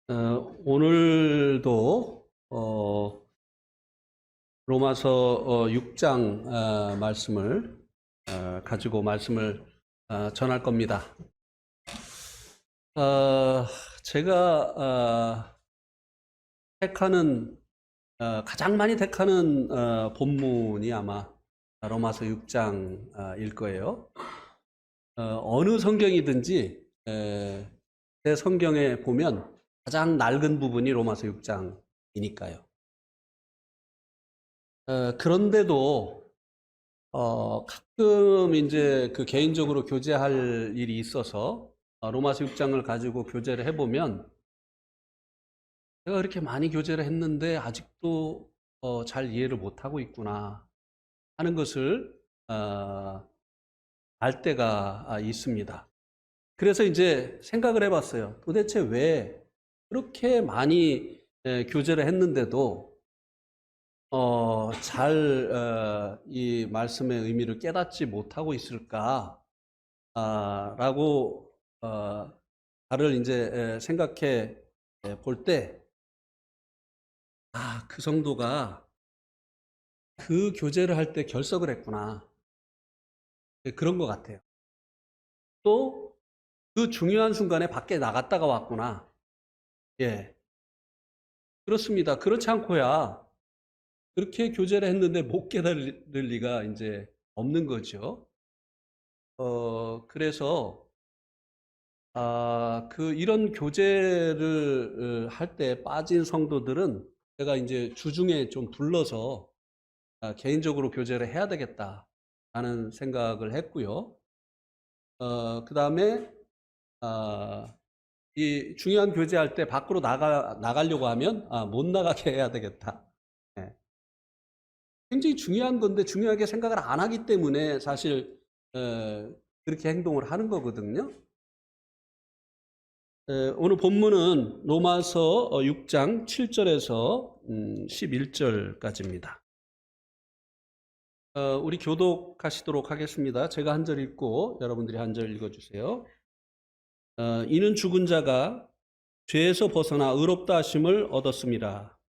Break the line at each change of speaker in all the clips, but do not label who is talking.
오늘도 로마서 6장 말씀을 가지고 말씀을 전할 겁니다. 제가 택하는 가장 많이 택하는 본문이 아마 로마서 6장일 거예요. 어느 성경이든지 제 성경에 보면 가장 낡은 부분이 로마서 6장이니까요. 그런데도 가끔 이제 그 개인적으로 교제할 일이 있어서 로마서 6장을 가지고 교제를 해보면 제가 그렇게 많이 교제를 했는데 아직도 잘 이해를 못하고 있구나 하는 것을 알 때가 있습니다. 그래서 이제 생각을 해봤어요. 도대체 왜 그렇게 많이 교제를 했는데도 이 말씀의 의미를 깨닫지 못하고 있을까? 라고, 나를 이제 생각해 볼 때, 그 성도가 그 교제를 할 때 결석을 했구나. 그런 것 같아요. 또 그 중요한 순간에 밖에 나갔다가 왔구나. 예. 그렇습니다. 그렇지 않고야 그렇게 교제를 했는데 못 깨달을 리가 이제 없는 거죠. 그래서 이런 교제를 할 때 빠진 성도들은 제가 이제 주중에 좀 불러서 개인적으로 교제를 해야 되겠다라는 생각을 했고요. 그 다음에 이 중요한 교제할 때 밖으로 나가려고 하면 못 나가게 해야 되겠다. 예. 굉장히 중요한 건데 중요하게 생각을 안 하기 때문에 사실 그렇게 행동을 하는 거거든요. 오늘 본문은 로마서 6장 7절에서 11절까지입니다. 우리 교독하시도록 하겠습니다. 제가 한 절 읽고 여러분들이 한 절 읽어주세요. 이는 죽은 자가 죄에서 벗어나 의롭다 하심을 얻었습니다.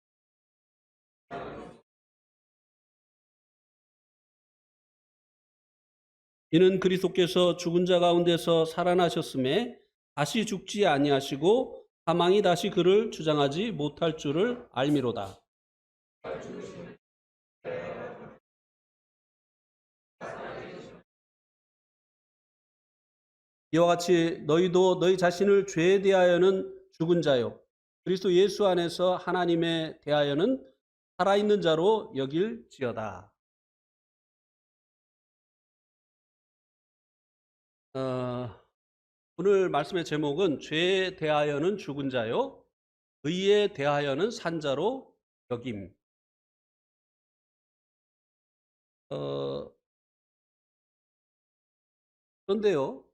이는 그리스도께서 죽은 자 가운데서 살아나셨음에 다시 죽지 아니하시고 사망이 다시 그를 주장하지 못할 줄을 알미로다. 이와 같이 너희도 너희 자신을 죄에 대하여는 죽은 자요 그리스도 예수 안에서 하나님에 대하여는 살아있는 자로 여길지어다. 오늘 말씀의 제목은 죄에 대하여는 죽은 자요 의에 대하여는 산 자로 여김. 그런데요,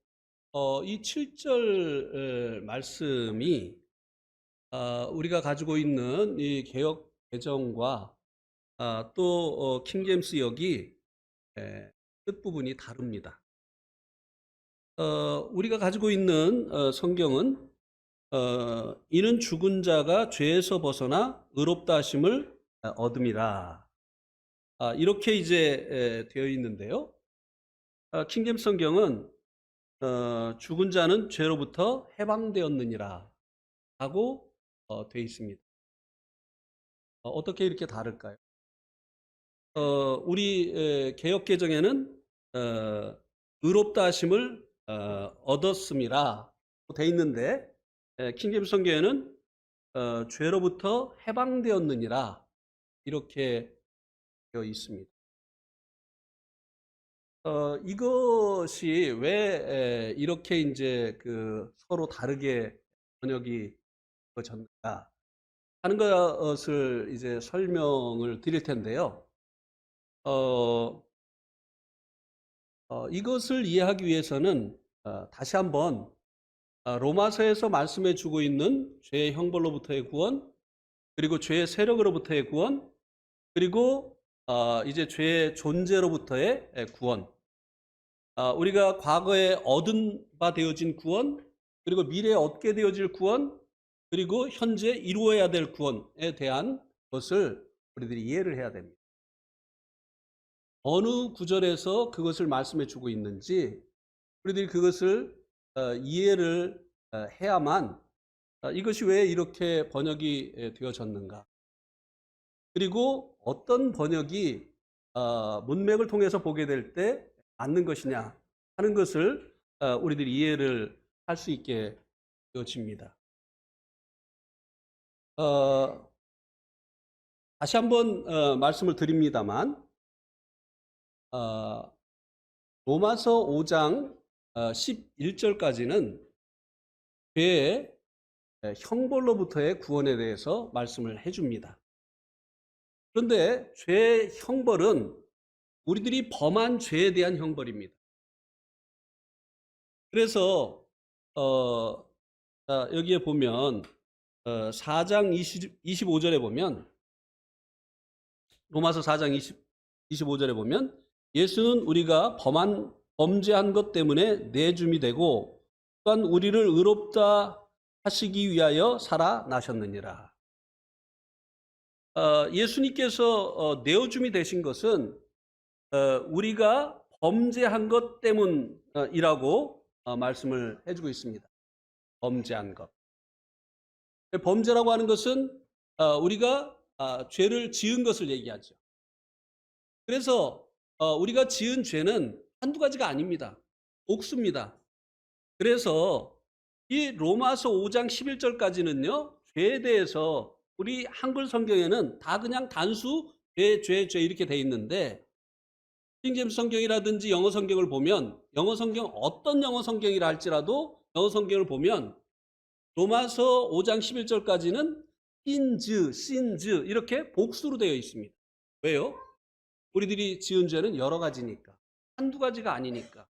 이 7절 말씀이 우리가 가지고 있는 이 개역 개정과 또 킹제임스 역이 끝부분이 다릅니다. 우리가 가지고 있는 성경은 이는 죽은 자가 죄에서 벗어나 의롭다 하심을 얻음이라. 이렇게 이제 되어 있는데요. 킹제임스 성경은 죽은 자는 죄로부터 해방되었느니라 하고 되어 있습니다. 어떻게 이렇게 다를까요? 우리 개역 개정에는 의롭다 하심을 얻었음이라 돼 있는데 킹제임스 성경에는 죄로부터 해방되었느니라 이렇게 되어 있습니다. 이것이 왜 이렇게 이제 그 서로 다르게 번역이 되어졌는가 하는 것을 이제 설명을 드릴 텐데요. 이것을 이해하기 위해서는 다시 한번 로마서에서 말씀해 주고 있는 죄의 형벌로부터의 구원, 그리고 죄의 세력으로부터의 구원, 그리고 이제 죄의 존재로부터의 구원, 우리가 과거에 얻은 바 되어진 구원, 그리고 미래에 얻게 되어질 구원, 그리고 현재 이루어야 될 구원에 대한 것을 우리들이 이해를 해야 됩니다. 어느 구절에서 그것을 말씀해 주고 있는지 우리들이 그것을 이해를 해야만 이것이 왜 이렇게 번역이 되어졌는가, 그리고 어떤 번역이 문맥을 통해서 보게 될 때 맞는 것이냐 하는 것을 우리들이 이해를 할 수 있게 되어집니다. 다시 한번 말씀을 드립니다만 로마서 5장 11절까지는 죄의 형벌로부터의 구원에 대해서 말씀을 해줍니다. 그런데 죄의 형벌은 우리들이 범한 죄에 대한 형벌입니다. 그래서 여기에 보면 4장 25절에 보면, 로마서 4장 25절에 보면 예수는 우리가 범죄한 것 때문에 내줌이 되고 또한 우리를 의롭다 하시기 위하여 살아나셨느니라. 예수님께서 내어줌이 되신 것은 우리가 범죄한 것 때문이라고 말씀을 해주고 있습니다. 범죄한 것. 범죄라고 하는 것은 우리가 죄를 지은 것을 얘기하죠. 그래서 우리가 지은 죄는 한두 가지가 아닙니다. 옥수입니다. 그래서 이 로마서 5장 11절까지는요, 죄에 대해서 우리 한글 성경에는 다 그냥 단수 죄 이렇게 돼 있는데, 킹제임스 성경이라든지 영어 성경을 보면, 영어 성경 어떤 영어 성경이라 할지라도 영어 성경을 보면 로마서 5장 11절까지는 신즈 이렇게 복수로 되어 있습니다. 왜요? 우리들이 지은 죄는 여러 가지니까, 한두 가지가 아니니까.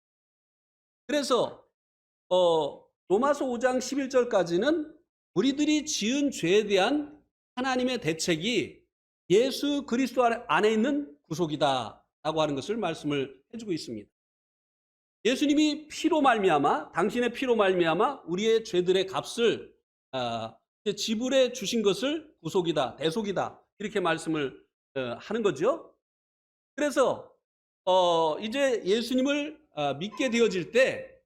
그래서 로마서 5장 11절까지는 우리들이 지은 죄에 대한 하나님의 대책이 예수 그리스도 안에 있는 구속이다 라고 하는 것을 말씀을 해주고 있습니다. 예수님이 피로 말미암아, 당신의 피로 말미암아 우리의 죄들의 값을 지불해 주신 것을 구속이다, 대속이다 이렇게 말씀을 하는 거죠. 그래서 이제 예수님을 믿게 되어질 때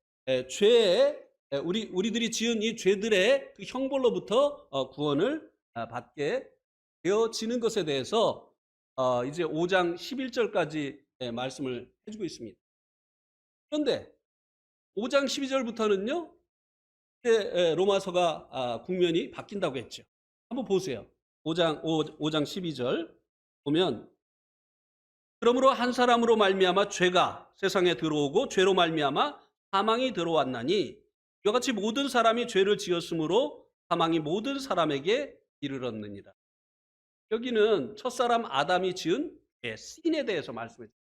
죄에 우리들이 지은 이 죄들의 그 형벌로부터 구원을 받게 되어지는 것에 대해서 이제 5장 11절까지 말씀을 해주고 있습니다. 그런데 5장 12절부터는요, 이제 로마서가 국면이 바뀐다고 했죠. 한번 보세요. 5장 12절 보면, 그러므로 한 사람으로 말미암아 죄가 세상에 들어오고 죄로 말미암아 사망이 들어왔나니 이와 같이 모든 사람이 죄를 지었으므로 사망이 모든 사람에게 이르렀느니라. 여기는 첫사람 아담이 지은 신에 대해서 말씀해 줍니다.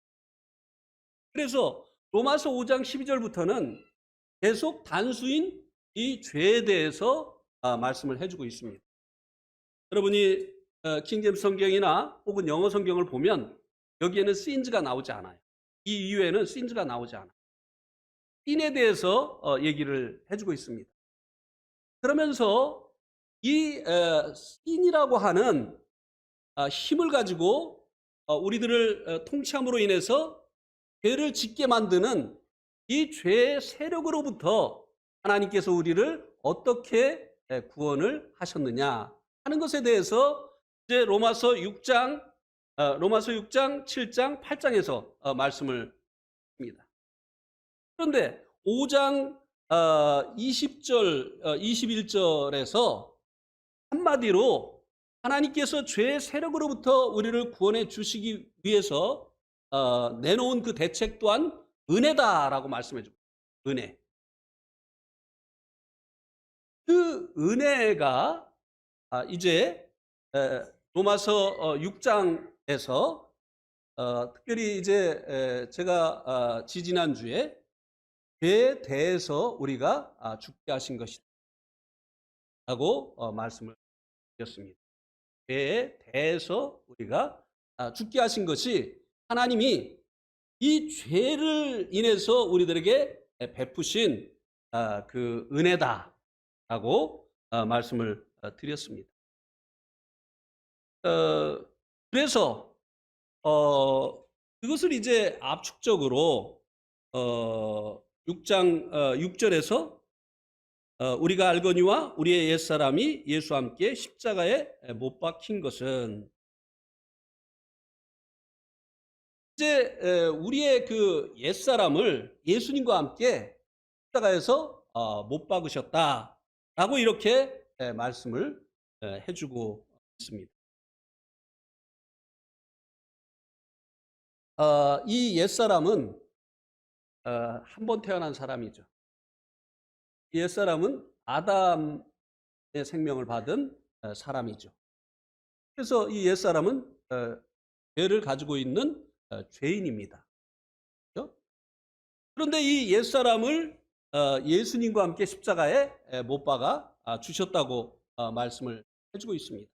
그래서 로마서 5장 12절부터는 계속 단수인 이 죄에 대해서 말씀을 해주고 있습니다. 여러분이 킹제임스 성경이나 혹은 영어 성경을 보면 여기에는 sins가 나오지 않아요. 이 이후에는 sins가 나오지 않아요. sin에 대해서 얘기를 해주고 있습니다. 그러면서 이 sin이라고 하는 힘을 가지고 우리들을 통치함으로 인해서 죄를 짓게 만드는 이 죄의 세력으로부터 하나님께서 우리를 어떻게 구원을 하셨느냐 하는 것에 대해서 이제 로마서 6장, 7장, 8장에서 말씀을 합니다. 그런데 5장 20절, 21절에서 한마디로 하나님께서 죄의 세력으로부터 우리를 구원해 주시기 위해서 내놓은 그 대책 또한 은혜다라고 말씀해 줍니다. 은혜. 그 은혜가 이제 로마서 6장에서 특별히 이제 제가 지지난주에 죄에 대해서 우리가 죽게 하신 것이다 라고 말씀을 드렸습니다. 죄에 대해서 우리가 죽게 하신 것이 하나님이 이 죄를 인해서 우리들에게 베푸신 그 은혜다라고 말씀을 드렸습니다. 그래서 그것을 이제 압축적으로 6장 6절에서 우리가 알거니와 우리의 옛사람이 예수와 함께 십자가에 못 박힌 것은 이제 우리의 그 옛사람을 예수님과 함께 십자가에서 못 박으셨다라고 이렇게 말씀을 해주고 있습니다. 이 옛사람은 한 번 태어난 사람이죠. 이 옛사람은 아담의 생명을 받은 사람이죠. 그래서 이 옛사람은 죄를 가지고 있는 죄인입니다. 그렇죠? 그런데 이 옛사람을 예수님과 함께 십자가에 못 박아 주셨다고 말씀을 해주고 있습니다.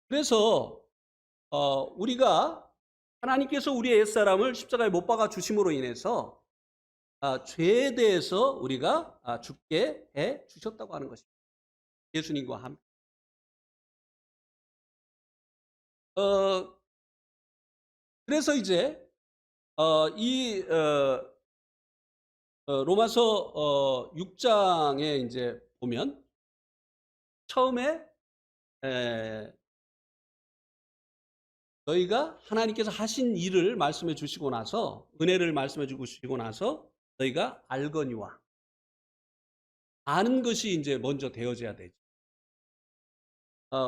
그래서 우리가 하나님께서 우리의 옛사람을 십자가에 못 박아 주심으로 인해서 죄에 대해서 우리가 죽게 해 주셨다고 하는 것입니다. 예수님과 함께. 그래서 이제 이 로마서 6장에 이제 보면 처음에 너희가 하나님께서 하신 일을 말씀해 주시고 나서 은혜를 말씀해 주시고 나서 너희가 알거니와 아는 것이 이제 먼저 되어져야 되죠.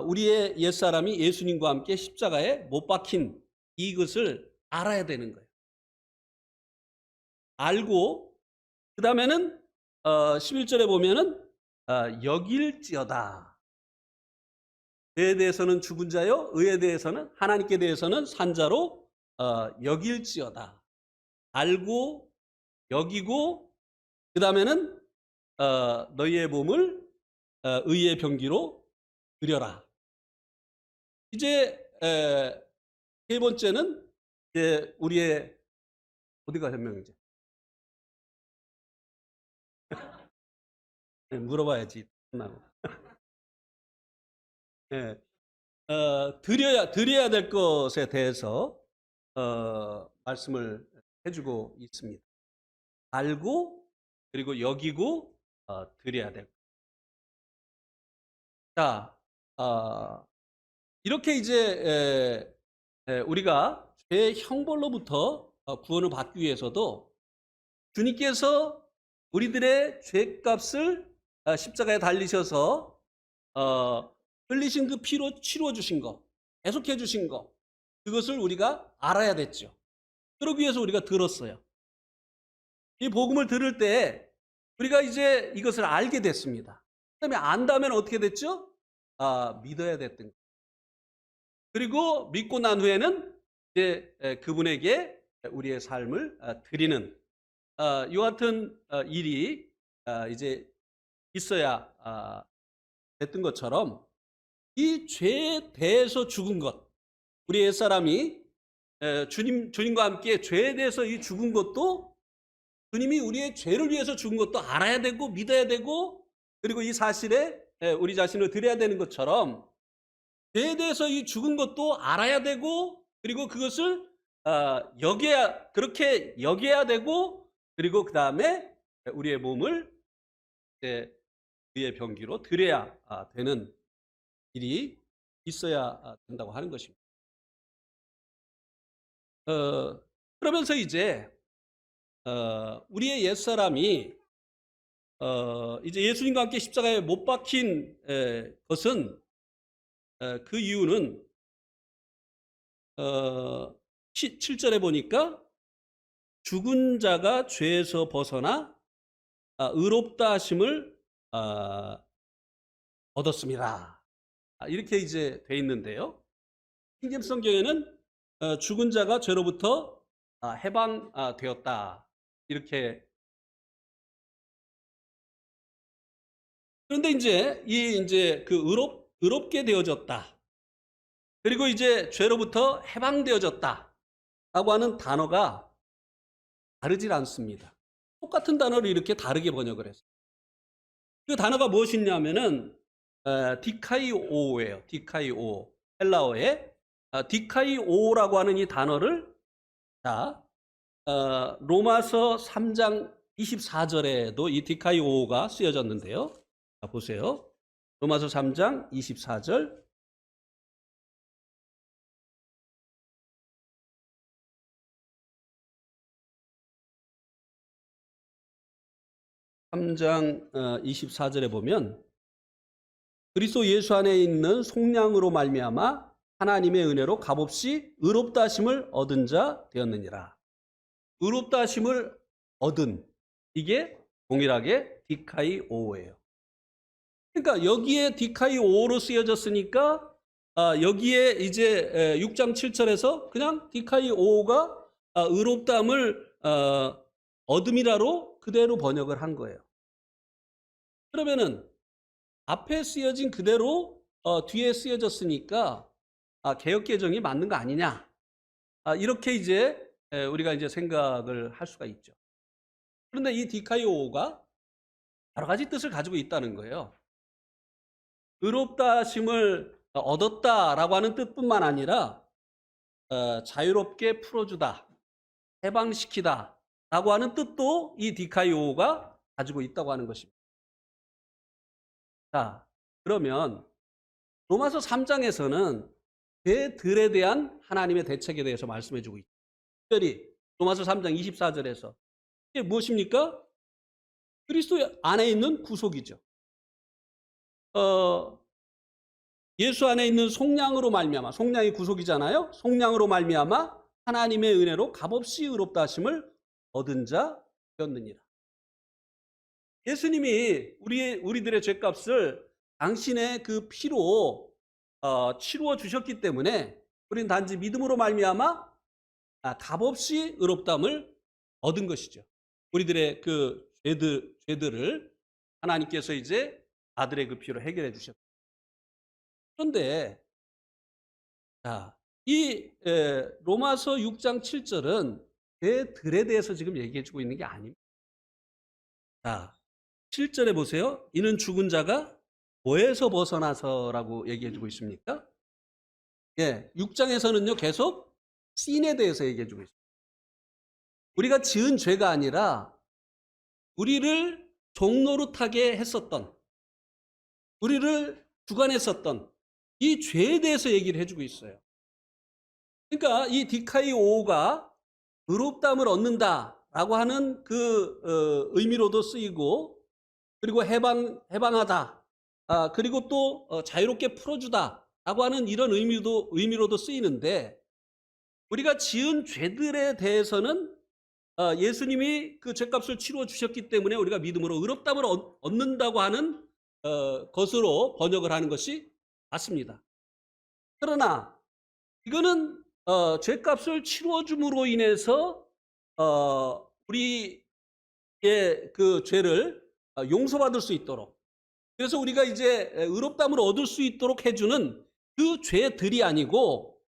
우리의 옛사람이 예수님과 함께 십자가에 못 박힌 이것을 알아야 되는 거예요. 알고 그 다음에는 11절에 보면은 여길지어다. 죄에 대해서는 죽은 자요, 의에 대해서는 하나님께 대해서는 산 자로 여길지어다. 알고 여기고 그 다음에는 너희의 몸을 의의 병기로 드려라. 이제 세 번째는 이제 우리의 어디가 현명이지? 물어봐야지. 네. 드려야 될 것에 대해서 말씀을 해주고 있습니다. 알고 그리고 여기고 드려야 될 것. 자, 이렇게 이제 우리가 죄의 형벌로부터 구원을 받기 위해서도 주님께서 우리들의 죄값을 십자가에 달리셔서 흘리신 그 피로 치루어 주신 거, 계속해 주신 거, 그것을 우리가 알아야 됐죠. 그러기 위해서 우리가 들었어요. 이 복음을 들을 때 우리가 이제 이것을 알게 됐습니다. 그다음에 안다면 어떻게 됐죠? 믿어야 됐던 거예요. 그리고 믿고 난 후에는 이제 그분에게 우리의 삶을 드리는 이 같은 일이 이제 있어야 됐던 것처럼 이 죄에 대해서 죽은 것, 우리 옛사람이 주님과 함께 죄에 대해서 이 죽은 것도 주님이 우리의 죄를 위해서 죽은 것도 알아야 되고 믿어야 되고 그리고 이 사실에 우리 자신을 드려야 되는 것처럼 죄에 대해서 이 죽은 것도 알아야 되고 그리고 그것을 그렇게 여겨야 되고 그리고 그 다음에 우리의 몸을 의의 병기로 드려야 되는 일이 있어야 된다고 하는 것입니다. 그러면서 이제 우리의 옛사람이 이제 예수님과 함께 십자가에 못 박힌 것은 그 이유는 7절에 보니까 죽은 자가 죄에서 벗어나 의롭다 하심을 얻었습니다. 이렇게 이제 돼 있는데요. 킹제임스 성경에는 죽은 자가 죄로부터 해방되었다. 이렇게. 그런데 이제 그 의롭게 되어졌다. 그리고 이제 죄로부터 해방되어졌다. 라고 하는 단어가 다르질 않습니다. 똑같은 단어를 이렇게 다르게 번역을 했어요. 그 단어가 무엇이냐면은 디카이오예요. 디카이오. 헬라어에 디카이오라고 하는 이 단어를 자, 로마서 3장 24절에도 이 디카이오가 쓰여졌는데요. 자, 보세요. 로마서 3장 24절. 3장 24절에 보면 그리스도 예수 안에 있는 속량으로 말미암아 하나님의 은혜로 값없이 의롭다 하심을 얻은 자 되었느니라. 의롭다 하심을 얻은, 이게 동일하게 디카이오예요. 그러니까 여기에 디카이오로 쓰여졌으니까 여기에 이제 6장 7절에서 그냥 디카이오가 의롭다함을 얻음이라로 그대로 번역을 한 거예요. 그러면은 앞에 쓰여진 그대로 뒤에 쓰여졌으니까 개역 개정이 맞는 거 아니냐? 이렇게 이제 우리가 이제 생각을 할 수가 있죠. 그런데 이 디카이오가 여러 가지 뜻을 가지고 있다는 거예요. 의롭다 하심을 얻었다라고 하는 뜻뿐만 아니라 자유롭게 풀어주다, 해방시키다 라고 하는 뜻도 이 디카이오가 가지고 있다고 하는 것입니다. 자, 그러면 로마서 3장에서는 죄들에 대한 하나님의 대책에 대해서 말씀해 주고 있죠. 특별히 로마서 3장 24절에서 이게 무엇입니까? 그리스도 안에 있는 구속이죠. 예수 안에 있는 속량으로 말미암아, 속량이 구속이잖아요. 속량으로 말미암아 하나님의 은혜로 값없이 의롭다 하심을 얻은 자 되었느니라. 예수님이 우리들의 죄값을 당신의 그 피로 치루어 주셨기 때문에 우리는 단지 믿음으로 말미암아 값없이 의롭다함을 얻은 것이죠. 우리들의 그 죄들을 하나님께서 이제 아들의 그 피로 해결해 주셨다. 그런데 이 로마서 6장 7절은 죄들에 대해서 지금 얘기해 주고 있는 게 아닙니다. 자, 7절에 보세요. 이는 죽은 자가 뭐에서 벗어나서라고 얘기해 주고 있습니까? 예, 6장에서는요 계속 씬에 대해서 얘기해 주고 있습니다. 우리가 지은 죄가 아니라 우리를 종노릇하게 했었던, 우리를 주관했었던 이 죄에 대해서 얘기를 해주고 있어요. 그러니까 이 디카이오가 의롭다함을 얻는다라고 하는 그 의미로도 쓰이고, 그리고 해방하다, 그리고 또 자유롭게 풀어주다라고 하는 이런 의미로도 쓰이는데, 우리가 지은 죄들에 대해서는 예수님이 그 죄값을 치루어 주셨기 때문에 우리가 믿음으로 의롭다함을 얻는다고 하는 것으로 번역을 하는 것이 맞습니다. 그러나 이거는 죄값을 치루어 줌으로 인해서 우리의 그 죄를 용서받을 수 있도록, 그래서 우리가 이제 의롭다함을 얻을 수 있도록 해주는 그 죄들이 아니고,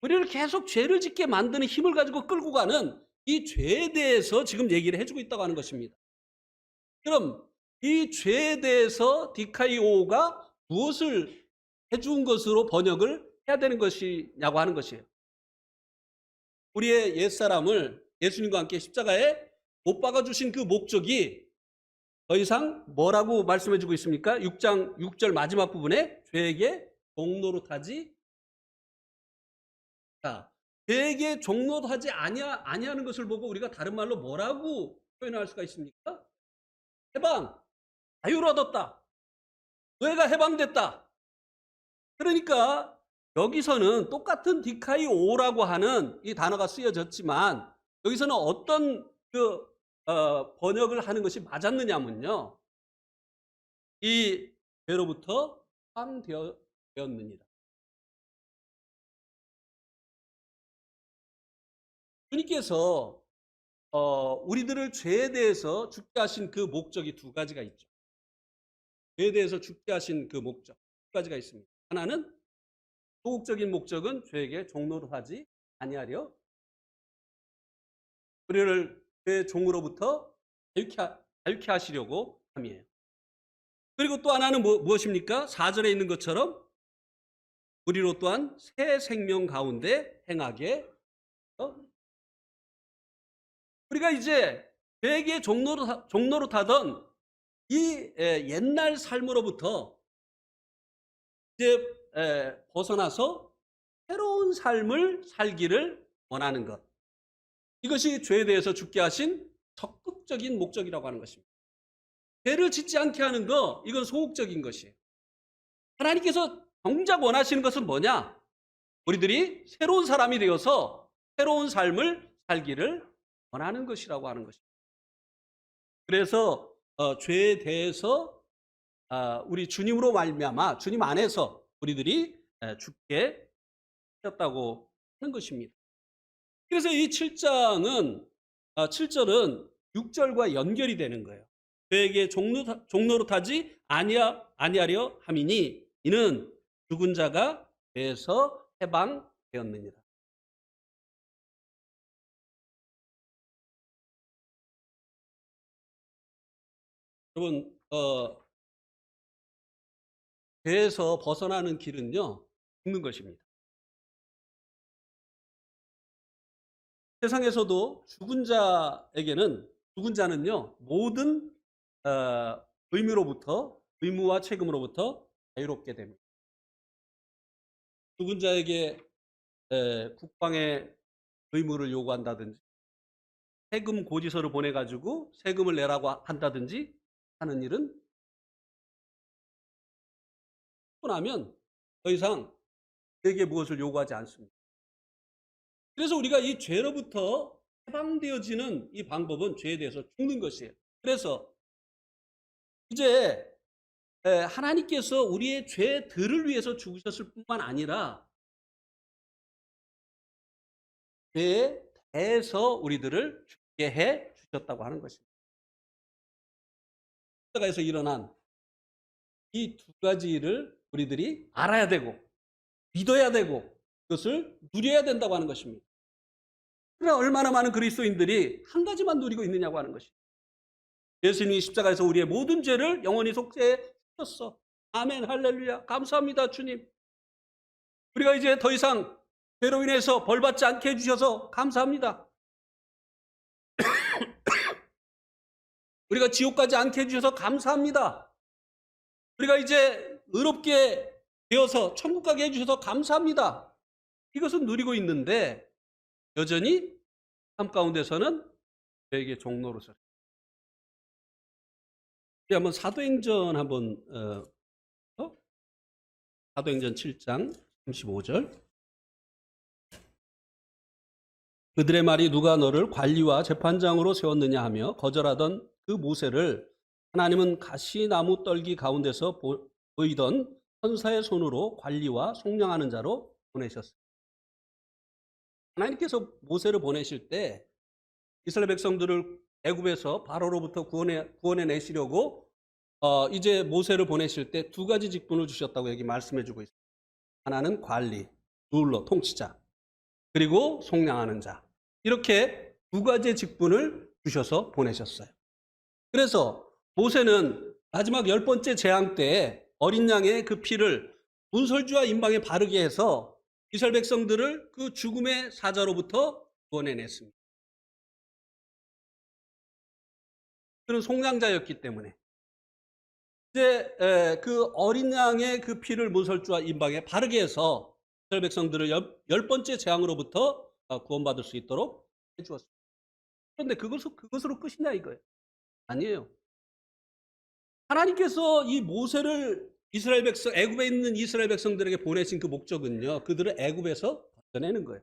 우리를 계속 죄를 짓게 만드는 힘을 가지고 끌고 가는 이 죄에 대해서 지금 얘기를 해주고 있다고 하는 것입니다. 그럼 이 죄에 대해서 디카이오가 무엇을 해준 것으로 번역을 해야 되는 것이냐고 하는 것이에요. 우리의 옛사람을 예수님과 함께 십자가에 못 박아주신 그 목적이 더 이상 뭐라고 말씀해 주고 있습니까? 6장 6절 마지막 부분에 죄에게 종노릇하지, 죄에게 종노릇하지 아니하는 것을 보고 우리가 다른 말로 뭐라고 표현할 수가 있습니까? 해방, 자유를 얻었다. 너희가 해방됐다. 그러니까 여기서는 똑같은 디카이오라고 하는 이 단어가 쓰여졌지만, 여기서는 어떤 그 번역을 하는 것이 맞았느냐면요, 이 죄로부터 해방되었느니라. 주님께서 우리들을 죄에 대해서 죽게 하신 그 목적이 두 가지가 있죠. 죄에 대해서 죽게 하신 그 목적 두 가지가 있습니다. 하나는 소극적인 목적은 죄에게 종노릇하지 아니하려 우리를 죄의 종으로부터 자유케 하시려고 함이에요. 그리고 또 하나는 무엇입니까? 4절에 있는 것처럼 우리로 또한 새 생명 가운데 행하게. 우리가 이제 죄의 종로로 타던 이 옛날 삶으로부터 이제 벗어나서 새로운 삶을 살기를 원하는 것. 이것이 죄에 대해서 죽게 하신 적극적인 목적이라고 하는 것입니다. 죄를 짓지 않게 하는 거, 이건 소극적인 것이에요. 하나님께서 정작 원하시는 것은 뭐냐? 우리들이 새로운 사람이 되어서 새로운 삶을 살기를 원하는 것이라고 하는 것입니다. 그래서 죄에 대해서 우리 주님으로 말미암아 주님 안에서 우리들이 죽게 하셨다고 하는 것입니다. 그래서 이 7절은 6절과 연결이 되는 거예요. 죄에게 종로로 타지 아니하려 함이니 이는 죽은 자가 죄에서 해방되었느니라. 여러분, 죄에서 벗어나는 길은요, 죽는 것입니다. 세상에서도 죽은 자는요, 모든 의무와 책임으로부터 자유롭게 됩니다. 죽은 자에게 국방의 의무를 요구한다든지, 세금 고지서를 보내가지고 세금을 내라고 한다든지 하는 일은 하고 나면 더 이상 그에게 무엇을 요구하지 않습니다. 그래서 우리가 이 죄로부터 해방되어지는 이 방법은 죄에 대해서 죽는 것이에요. 그래서 이제 하나님께서 우리의 죄들을 위해서 죽으셨을 뿐만 아니라 죄에 대해서 우리들을 죽게 해 주셨다고 하는 것입니다. 십자가에서 일어난 이 두 가지를 우리들이 알아야 되고 믿어야 되고 그것을 누려야 된다고 하는 것입니다. 그러나 얼마나 많은 그리스도인들이 한 가지만 누리고 있느냐고 하는 것입니다. 예수님이 십자가에서 우리의 모든 죄를 영원히 속죄해 주셨어. 아멘, 할렐루야. 감사합니다, 주님. 우리가 이제 더 이상 죄로 인해서 벌받지 않게 해주셔서 감사합니다. 우리가 지옥 가지 않게 해주셔서 감사합니다. 우리가 이제 의롭게 되어서 천국 가게 해주셔서 감사합니다. 이것은 누리고 있는데 여전히 삶 가운데서는 죄에게 종노릇을. 우리 한번 사도행전 사도행전 7장 35절. 그들의 말이 누가 너를 관리와 재판장으로 세웠느냐 하며 거절하던 그 모세를 하나님은 가시나무 떨기 가운데서 보이던 천사의 손으로 관리와 속량하는 자로 보내셨습니다. 하나님께서 모세를 보내실 때 이스라엘 백성들을 애굽에서 바로로부터 구원해 내시려고 이제 모세를 보내실 때 두 가지 직분을 주셨다고 여기 말씀해 주고 있습니다. 하나는 관리, 룰러, 통치자, 그리고 속량하는 자. 이렇게 두 가지의 직분을 주셔서 보내셨어요. 그래서 모세는 마지막 10번째 재앙 때 어린 양의 그 피를 문설주와 임방에 바르게 해서 이스라엘 백성들을 그 죽음의 사자로부터 구원해냈습니다. 그는 속량자였기 때문에 이제 그 어린 양의 그 피를 문설주와 임방에 바르게 해서 이스라엘 백성들을 10번째 재앙으로부터 구원받을 수 있도록 해주었습니다. 그런데 그것으로 끝이냐 이거예요. 아니에요. 하나님께서 이 모세를 애굽에 있는 이스라엘 백성들에게 보내신 그 목적은요, 그들을 애굽에서 건져내는 거예요.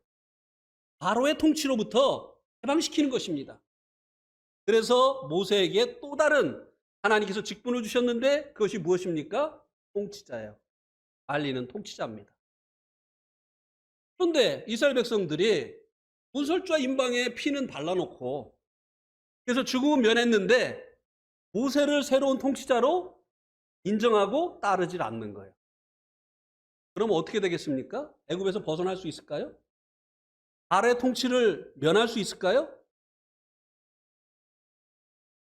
바로의 통치로부터 해방시키는 것입니다. 그래서 모세에게 또 다른 하나님께서 직분을 주셨는데 그것이 무엇입니까? 통치자예요. 관리는 통치자입니다. 그런데 이스라엘 백성들이 문설주와 임방에 피는 발라놓고 그래서 죽음은 면했는데 모세를 새로운 통치자로 인정하고 따르질 않는 거예요. 그럼 어떻게 되겠습니까? 애굽에서 벗어날 수 있을까요? 바로의 통치를 면할 수 있을까요?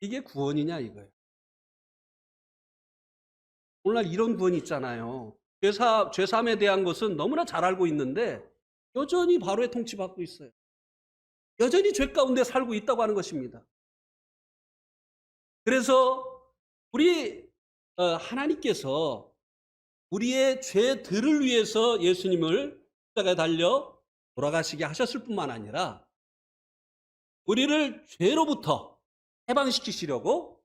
이게 구원이냐 이거예요. 오늘날 이런 구원이 있잖아요. 죄사함에 대한 것은 너무나 잘 알고 있는데 여전히 바로의 통치받고 있어요. 여전히 죄 가운데 살고 있다고 하는 것입니다. 그래서 우리 하나님께서 우리의 죄들을 위해서 예수님을 십자가에 달려 돌아가시게 하셨을 뿐만 아니라 우리를 죄로부터 해방시키시려고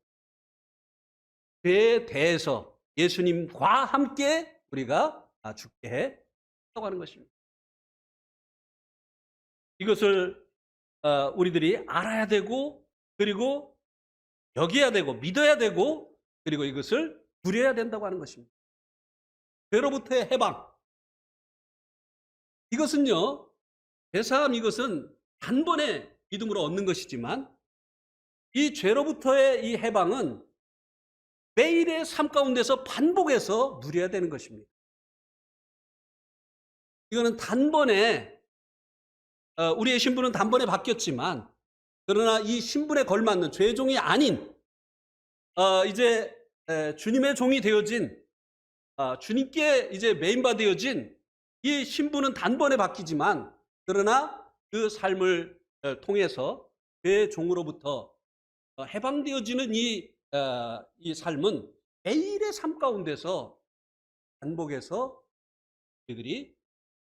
죄에 대해서 예수님과 함께 우리가 죽게 했다고 하는 것입니다. 이것을 우리들이 알아야 되고, 그리고 여겨야 되고, 믿어야 되고, 그리고 이것을 누려야 된다고 하는 것입니다. 죄로부터의 해방. 이것은요, 죄사함, 이것은 단번에 믿음으로 얻는 것이지만 이 죄로부터의 이 해방은 매일의 삶 가운데서 반복해서 누려야 되는 것입니다. 이거는 단번에 우리의 신분은 단번에 바뀌었지만, 그러나 이 신분에 걸맞는 죄종이 아닌 이제 주님의 종이 되어진, 주님께 이제 메인바 되어진 이 신분은 단번에 바뀌지만, 그러나 그 삶을 통해서 죄의 종으로부터 해방되어지는 이 삶은 매일의 삶 가운데서 반복해서 우리들이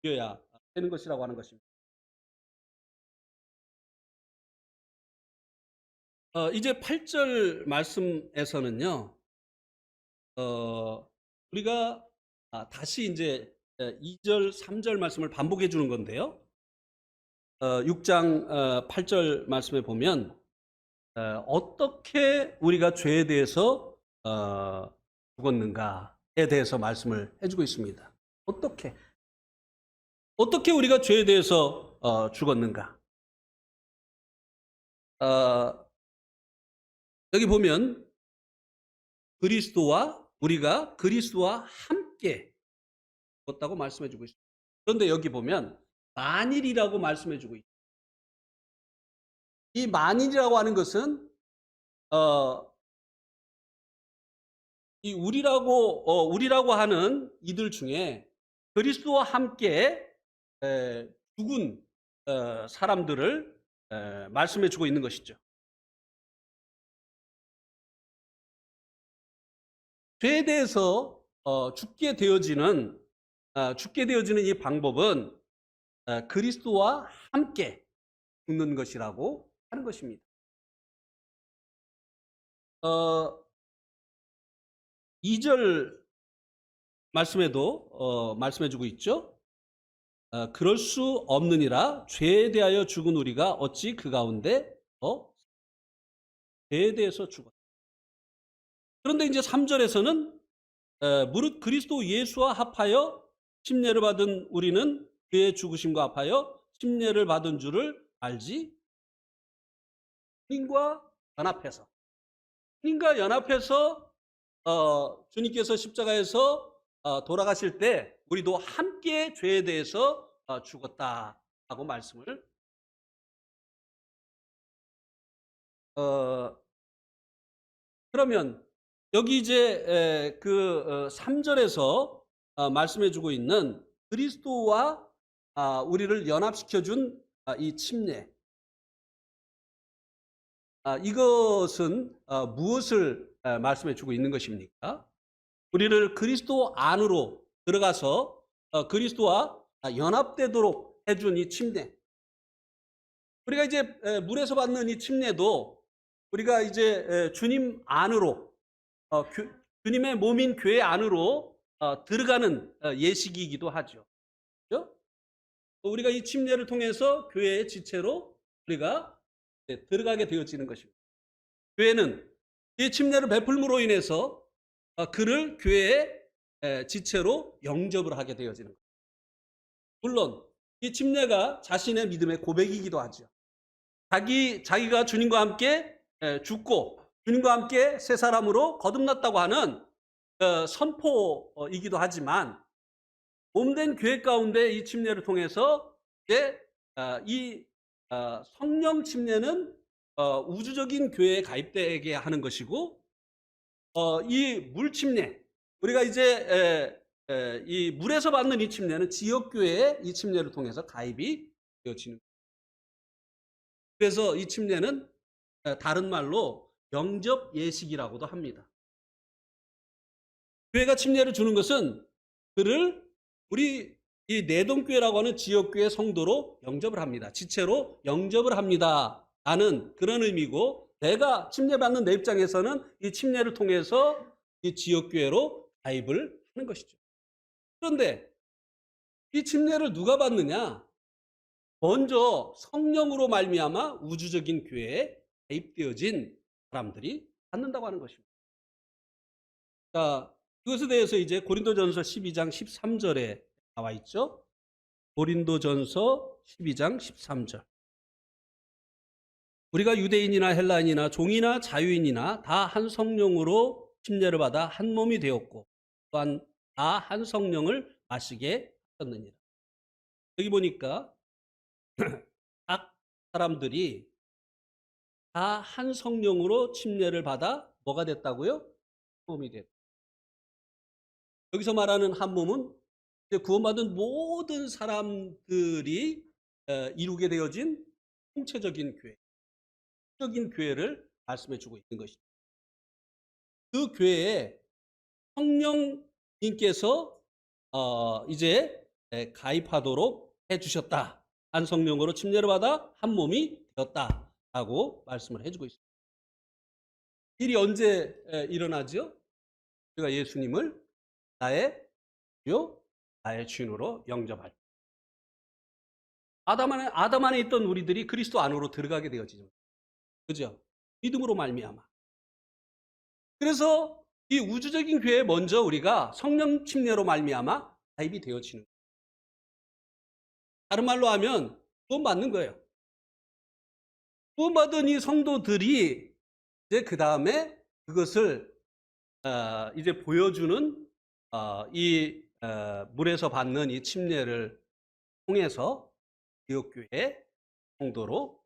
누려야 되는 것이라고 하는 것입니다. 이제 8절 말씀에서는요, 우리가 다시 이제 2절, 3절 말씀을 반복해 주는 건데요. 6장 8절 말씀에 보면 어떻게 우리가 죄에 대해서 죽었는가에 대해서 말씀을 해주고 있습니다. 어떻게 우리가 죄에 대해서 죽었는가? 여기 보면 우리가 그리스도와 함께 죽었다고 말씀해 주고 있습니다. 그런데 여기 보면 만일이라고 말씀해 주고 있습니다. 이 만일이라고 하는 것은 이 우리라고 하는 이들 중에 그리스도와 함께 죽은 사람들을 말씀해 주고 있는 것이죠. 죄에 대해서 죽게 되어지는 이 방법은 그리스도와 함께 죽는 것이라고 하는 것입니다. 2절 말씀에도 말씀해 주고 있죠. 그럴 수 없느니라. 죄에 대하여 죽은 우리가 어찌 그 가운데 죄에 대해서 죽었다. 그런데 이제 3절에서는 무릇 그리스도 예수와 합하여 침례를 받은 우리는 그의 죽으심과 합하여 침례를 받은 줄을 알지. 주님과 연합해서 주님께서 십자가에서 돌아가실 때 우리도 함께 죄에 대해서 죽었다라고 말씀을 그러면 여기 이제 그 3절에서 말씀해 주고 있는 그리스도와 우리를 연합시켜 준 이 침례, 이것은 무엇을 말씀해 주고 있는 것입니까? 우리를 그리스도 안으로 들어가서 그리스도와 연합되도록 해준 이 침례. 우리가 이제 물에서 받는 이 침례도 우리가 이제 주님 안으로, 주님의 몸인 교회 안으로 들어가는 예식이기도 하죠. 그렇죠? 우리가 이 침례를 통해서 교회의 지체로 우리가 들어가게 되어지는 것입니다. 교회는 이 침례를 베풀므로 인해서 그를 교회의 지체로 영접을 하게 되어지는 것입니다. 물론 이 침례가 자신의 믿음의 고백이기도 하죠. 자기가 주님과 함께 죽고 주님과 함께 새 사람으로 거듭났다고 하는 선포이기도 하지만, 몸된 교회 가운데 이 침례를 통해서 이제 이 성령 침례는 우주적인 교회에 가입되게 하는 것이고, 이 물 침례, 우리가 이제 이 물에서 받는 이 침례는 지역교회의 이 침례를 통해서 가입이 되어지는. 그래서 이 침례는 다른 말로 영접 예식이라고도 합니다. 교회가 침례를 주는 것은 그를 우리 이 내동교회라고 하는 지역교회 성도로 영접을 합니다. 지체로 영접을 합니다. 라는 그런 의미고, 내가 침례받는 내 입장에서는 이 침례를 통해서 이 지역교회로 가입을 하는 것이죠. 그런데 이 침례를 누가 받느냐? 먼저 성령으로 말미암아 우주적인 교회에 가입되어진 사람들이 받는다고 하는 것입니다. 자, 이것에 대해서 이제 고린도전서 12장 13절에 나와 있죠. 고린도전서 12장 13절. 우리가 유대인이나 헬라인이나 종이나 자유인이나 다 한 성령으로 침례를 받아 한 몸이 되었고 또한 다 한 성령을 마시게 하셨느니라. 여기 보니까 각 사람들이 다 한 성령으로 침례를 받아 뭐가 됐다고요? 몸이 됐다. 여기서 말하는 한 몸은 구원받은 모든 사람들이 이루게 되어진 통체적인 교회, 적인 교회를 말씀해 주고 있는 것이죠. 그 교회에 성령님께서 이제 가입하도록 해 주셨다. 한 성령으로 침례를 받아 한 몸이 되었다라고 말씀을 해주고 있습니다. 일이 언제 일어나죠? 우리가 예수님을 나의 주요, 나의 주인으로 영접할 때. 아담 안에 있던 우리들이 그리스도 안으로 들어가게 되어지죠. 그죠? 믿음으로 말미암아. 그래서 이 우주적인 교회에 먼저 우리가 성령 침례로 말미암아 가입이 되어지는. 다른 말로 하면 구원받는 거예요. 구원받은 이 성도들이 이제 그 다음에 그것을 이제 보여주는 이 물에서 받는 이 침례를 통해서 지역교회 성도로.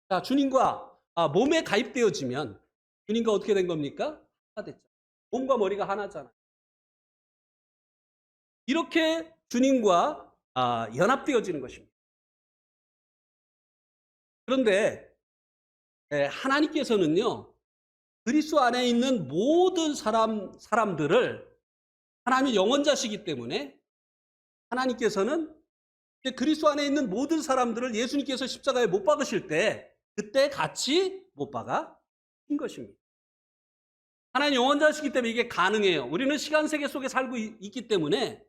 자, 주님과 몸에 가입되어지면 주님과 어떻게 된 겁니까? 하나 됐죠. 몸과 머리가 하나잖아요. 이렇게 주님과 연합되어지는 것입니다. 그런데 하나님께서는요, 그리스도 안에 있는 모든 사람들을, 하나님이 영원자시기 때문에 하나님께서는 그리스도 안에 있는 모든 사람들을 예수님께서 십자가에 못 박으실 때 그때 같이 못 박아 신 것입니다. 하나님 영원자시기 때문에 이게 가능해요. 우리는 시간 세계 속에 살고 있기 때문에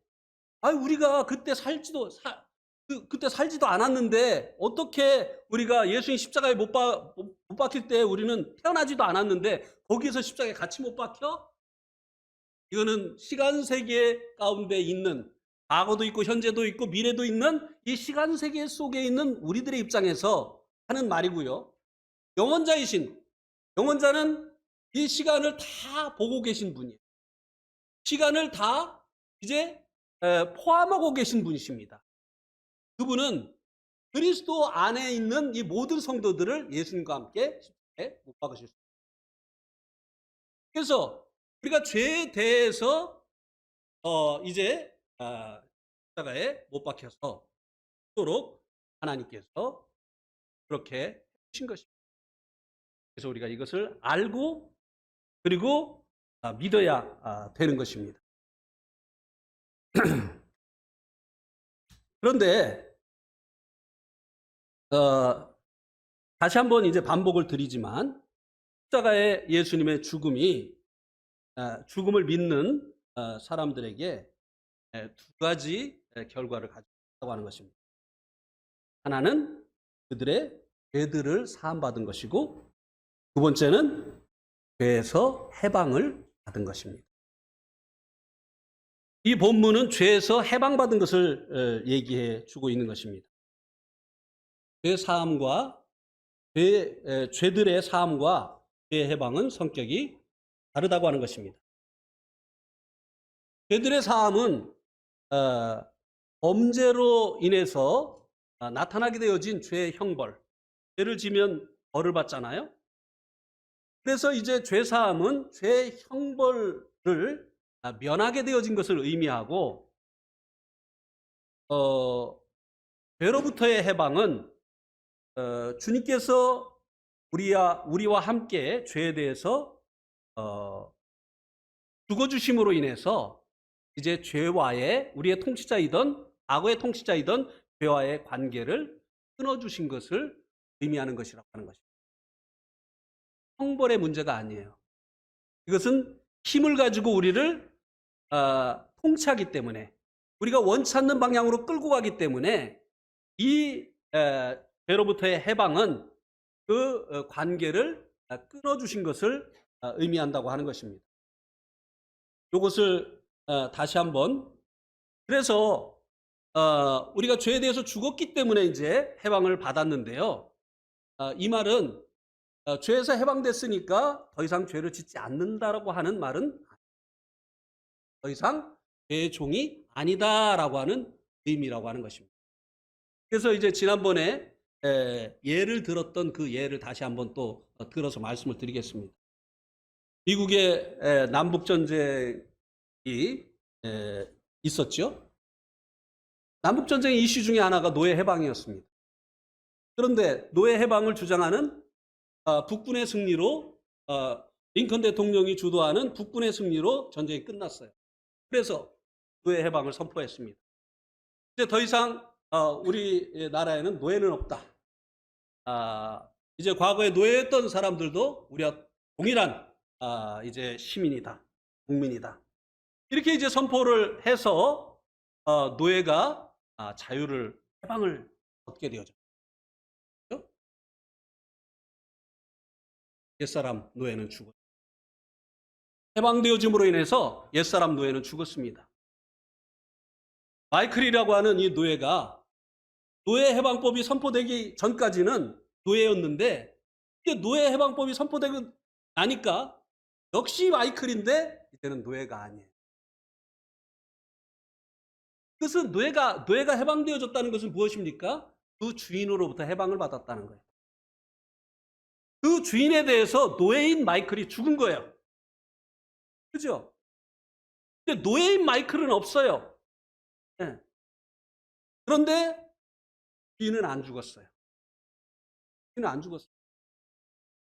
우리가 그때 살지도 않았는데 어떻게 우리가 예수님 십자가에 못 박힐 때 우리는 태어나지도 않았는데 거기에서 십자가에 같이 못 박혀? 이거는 시간 세계 가운데 있는, 과거도 있고 현재도 있고 미래도 있는 이 시간 세계 속에 있는 우리들의 입장에서 하는 말이고요. 영원자는 이 시간을 다 보고 계신 분이에요. 시간을 다 이제 포함하고 계신 분이십니다. 그분은 그리스도 안에 있는 이 모든 성도들을 예수님과 함께 십자가에 못 박으실 수 있습니다. 그래서 우리가 죄에 대해서 이제 십자가에 못 박혀서 도록 하나님께서 그렇게 해주신 것입니다. 그래서 우리가 이것을 알고 그리고 믿어야 되는 것입니다. 그런데 다시 한번 이제 반복을 드리지만 십자가의 예수님의 죽음을 믿는 사람들에게 두 가지 결과를 가지고 있다고 하는 것입니다. 하나는 그들의 죄들을 사함받은 것이고, 두 번째는 죄에서 해방을 받은 것입니다. 이 본문은 죄에서 해방받은 것을 얘기해 주고 있는 것입니다. 죄들의 사함과 죄의 해방은 성격이 다르다고 하는 것입니다. 죄들의 사함은 범죄로 인해서 나타나게 되어진 죄의 형벌, 죄를 지면 벌을 받잖아요. 그래서 이제 죄사함은 죄 형벌을 면하게 되어진 것을 의미하고, 죄로부터의 해방은 주님께서 우리와 함께 죄에 대해서 죽어주심으로 인해서 이제 죄와의, 우리의 통치자이던 과거의 통치자이던 죄와의 관계를 끊어주신 것을 의미하는 것이라고 하는 것입니다. 형벌의 문제가 아니에요. 이것은 힘을 가지고 우리를 통치하기 때문에, 우리가 원치 않는 방향으로 끌고 가기 때문에 이 죄로부터의 해방은 그 관계를 끊어주신 것을 의미한다고 하는 것입니다. 이것을 다시 한번, 그래서 우리가 죄에 대해서 죽었기 때문에 이제 해방을 받았는데요. 이 말은 죄에서 해방됐으니까 더 이상 죄를 짓지 않는다라고 하는 말은, 더 이상 죄의 종이 아니다라고 하는 의미라고 하는 것입니다. 그래서 이제 지난번에 예를 들었던 그 예를 다시 한번 또 들어서 말씀을 드리겠습니다. 미국의 남북전쟁이 있었죠. 남북전쟁의 이슈 중에 하나가 노예 해방이었습니다. 그런데 노예 해방을 주장하는 북군의 승리로, 링컨 대통령이 주도하는 북군의 승리로 전쟁이 끝났어요. 그래서 노예 해방을 선포했습니다. 이제 더 이상 우리 나라에는 노예는 없다. 이제 과거에 노예였던 사람들도 우리와 동일한 이제 시민이다, 국민이다. 이렇게 이제 선포를 해서 노예가 자유를, 해방을 얻게 되어졌죠. 옛사람 노예는 죽었습니다. 해방되어짐으로 인해서 옛사람 노예는 죽었습니다. 마이클이라고 하는 이 노예가, 노예 해방법이 선포되기 전까지는 노예였는데, 이게 노예 해방법이 선포되고 나니까 역시 마이클인데 이제는 노예가 아니에요. 그것은 노예가 해방되어졌다는 것은 무엇입니까? 그 주인으로부터 해방을 받았다는 거예요. 그 주인에 대해서 노예인 마이클이 죽은 거예요. 그죠? 근데 노예인 마이클은 없어요. 네. 그런데 주인은 안 죽었어요. 주인은 안 죽었어요.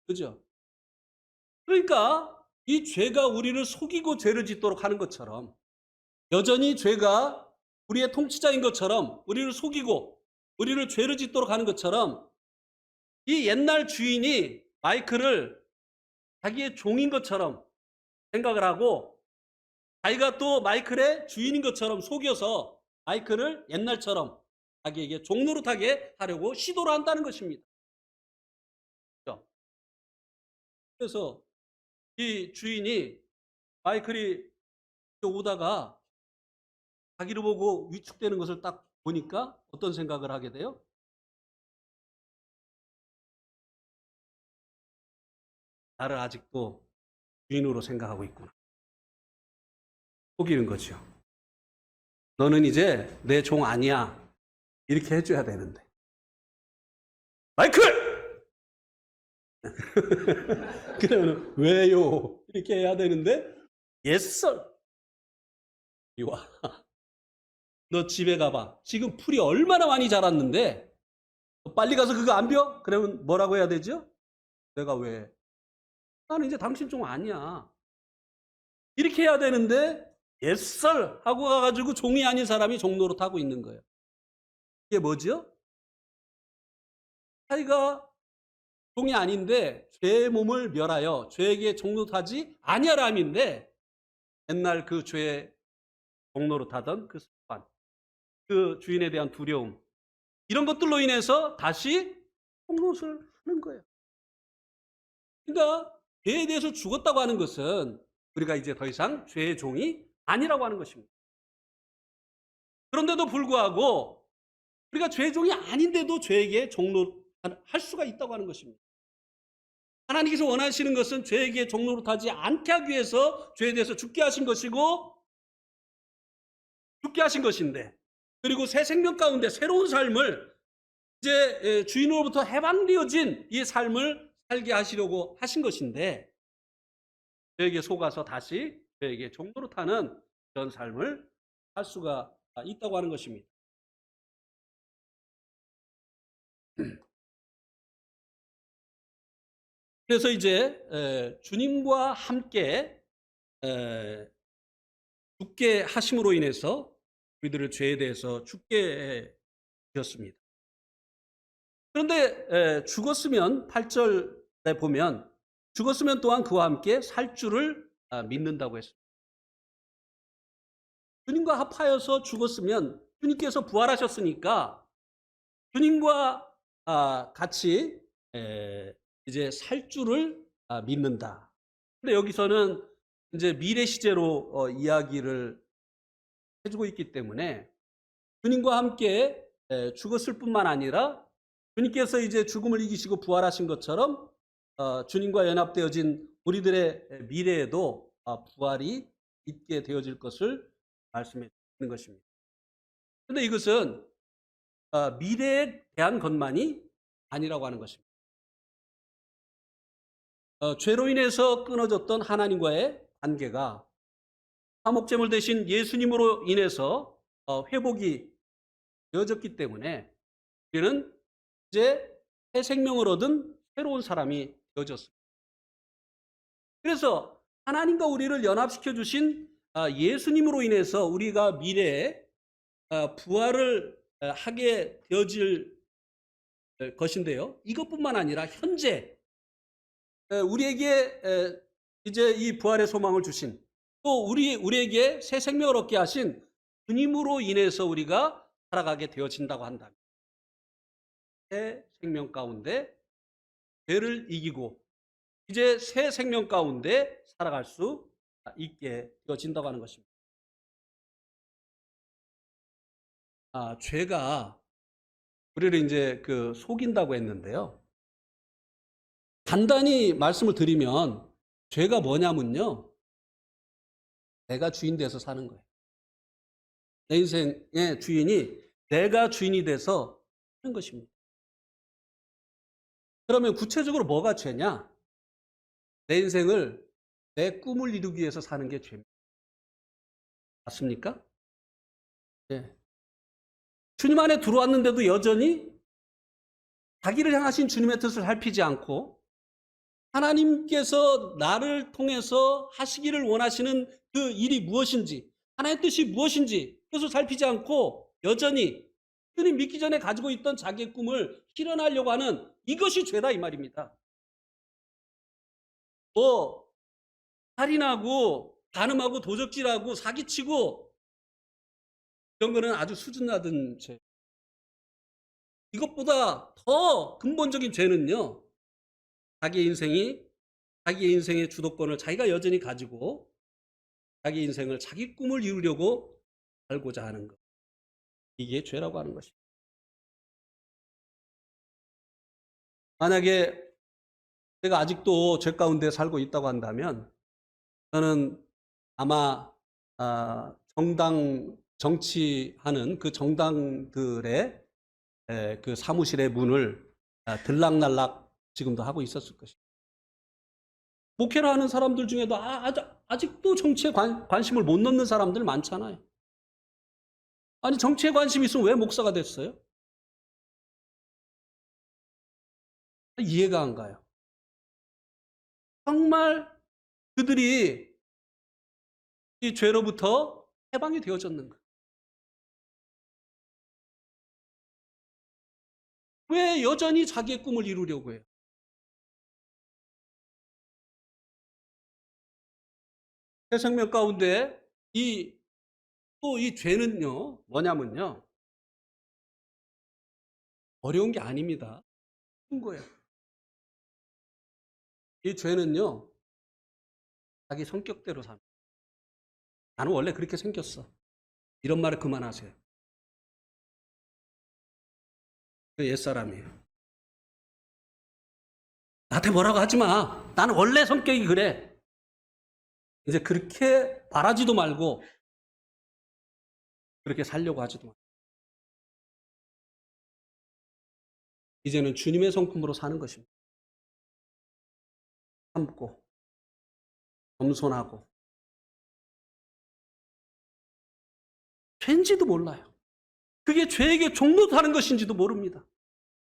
그죠? 그러니까 이 죄가 우리를 속이고 죄를 짓도록 하는 것처럼, 여전히 죄가 우리의 통치자인 것처럼 우리를 속이고 우리를 죄를 짓도록 하는 것처럼, 이 옛날 주인이 마이클을 자기의 종인 것처럼 생각을 하고, 자기가 또 마이클의 주인인 것처럼 속여서 마이클을 옛날처럼 자기에게 종노릇하게 하려고 시도를 한다는 것입니다. 그렇죠? 그래서 이 주인이, 마이클이 오다가 자기를 보고 위축되는 것을 딱 보니까 어떤 생각을 하게 돼요? 나를 아직도 주인으로 생각하고 있구나. 속이는 거죠. 너는 이제 내 종 아니야. 이렇게 해줘야 되는데. 마이클! 그러면 왜요? 이렇게 해야 되는데, Yes, sir. 이리 와. 너 집에 가봐. 지금 풀이 얼마나 많이 자랐는데 빨리 가서 그거 안 벼? 그러면 뭐라고 해야 되죠? 내가 왜? 나는 이제 당신 종 아니야. 이렇게 해야 되는데 Yes, sir 하고 가가지고 종이 아닌 사람이 종노릇 하고 있는 거예요. 이게 뭐죠? 자기가 종이 아닌데 죄의 몸을 멸하여 죄에게 종노릇하지 아니하람인데, 옛날 그 죄에 종노릇하던 그 습관, 그 주인에 대한 두려움, 이런 것들로 인해서 다시 종노릇을 하는 거예요. 그러니까 죄에 대해서 죽었다고 하는 것은 우리가 이제 더 이상 죄의 종이 아니라고 하는 것입니다. 그런데도 불구하고 우리가 죄의 종이 아닌데도 죄에게 종노릇할 수가 있다고 하는 것입니다. 하나님께서 원하시는 것은 죄에게 종노릇하지 않게 하기 위해서 죄에 대해서 죽게 하신 것이고, 죽게 하신 것인데, 그리고 새 생명 가운데 새로운 삶을, 이제 주인으로부터 해방되어진 이 삶을 살게 하시려고 하신 것인데, 죄에게 속아서 다시 죄에게 종노릇 하는 그런 삶을 살 수가 있다고 하는 것입니다. 그래서 이제 주님과 함께 에, 죽게 하심으로 인해서 우리들의 죄에 대해서 죽게 되었습니다. 그런데 죽었으면 8절에 보면 죽었으면 또한 그와 함께 살 줄을 믿는다고 했습니다. 주님과 합하여서 죽었으면 주님께서 부활하셨으니까 주님과 같이 이제 살 줄을 믿는다. 근데 여기서는 이제 미래 시제로 이야기를 해주고 있기 때문에 주님과 함께 죽었을 뿐만 아니라 주님께서 이제 죽음을 이기시고 부활하신 것처럼 주님과 연합되어진 우리들의 미래에도 부활이 있게 되어질 것을 말씀해 주는 것입니다. 그런데 이것은 미래에 대한 것만이 아니라고 하는 것입니다. 죄로 인해서 끊어졌던 하나님과의 관계가 화목제물 대신 예수님으로 인해서 회복이 되어졌기 때문에 우리는 이제 새 생명을 얻은 새로운 사람이 되어졌습니다. 그래서 하나님과 우리를 연합시켜 주신 예수님으로 인해서 우리가 미래에 부활을 하게 되어질 것인데요. 이것뿐만 아니라 현재 우리에게 이제 이 부활의 소망을 주신 또 우리에게 새 생명을 얻게 하신 주님으로 인해서 우리가 살아가게 되어진다고 한다면 새 생명 가운데 죄를 이기고 이제 새 생명 가운데 살아갈 수 있게 되어진다고 하는 것입니다. 죄가 우리를 이제 속인다고 했는데요. 간단히 말씀을 드리면 죄가 뭐냐면요. 내가 주인 돼서 사는 거예요. 내 인생의 주인이 내가 주인이 돼서 사는 것입니다. 그러면 구체적으로 뭐가 죄냐? 내 인생을 내 꿈을 이루기 위해서 사는 게 죄입니다. 맞습니까? 네. 주님 안에 들어왔는데도 여전히 자기를 향하신 주님의 뜻을 살피지 않고 하나님께서 나를 통해서 하시기를 원하시는 그 일이 무엇인지 하나님의 뜻이 무엇인지 그것을 살피지 않고 여전히 주님 믿기 전에 가지고 있던 자기의 꿈을 실현하려고 하는 이것이 죄다 이 말입니다. 뭐 살인하고 간음하고 도적질하고 사기치고 이런 거는 아주 수준 낮은 죄. 이것보다 더 근본적인 죄는요. 자기의 인생의 주도권을 자기가 여전히 가지고 자기 인생을 자기 꿈을 이루려고 살고자 하는 것. 이게 죄라고 하는 것입니다. 만약에 내가 아직도 죄 가운데 살고 있다고 한다면 저는 아마 정치하는 그 정당들의 그 사무실의 문을 들락날락 지금도 하고 있었을 것입니다. 목회를 하는 사람들 중에도 아직도 정치에 관심을 못 넣는 사람들 많잖아요. 아니 정치에 관심이 있으면 왜 목사가 됐어요? 이해가 안 가요. 정말 그들이 이 죄로부터 해방이 되어졌는가? 왜 여전히 자기의 꿈을 이루려고 해요? 새 생명 가운데 이 죄는요, 뭐냐면요. 어려운 게 아닙니다. 쉬운 거예요. 이 죄는요, 자기 성격대로 삽니다. 나는 원래 그렇게 생겼어. 이런 말을 그만하세요. 그 옛사람이에요. 나한테 뭐라고 하지 마. 나는 원래 성격이 그래. 이제 그렇게 바라지도 말고, 그렇게 살려고 하지도 말고. 이제는 주님의 성품으로 사는 것입니다. 참고, 겸손하고 죄인지도 몰라요. 그게 죄에게 종노하는 것인지도 모릅니다.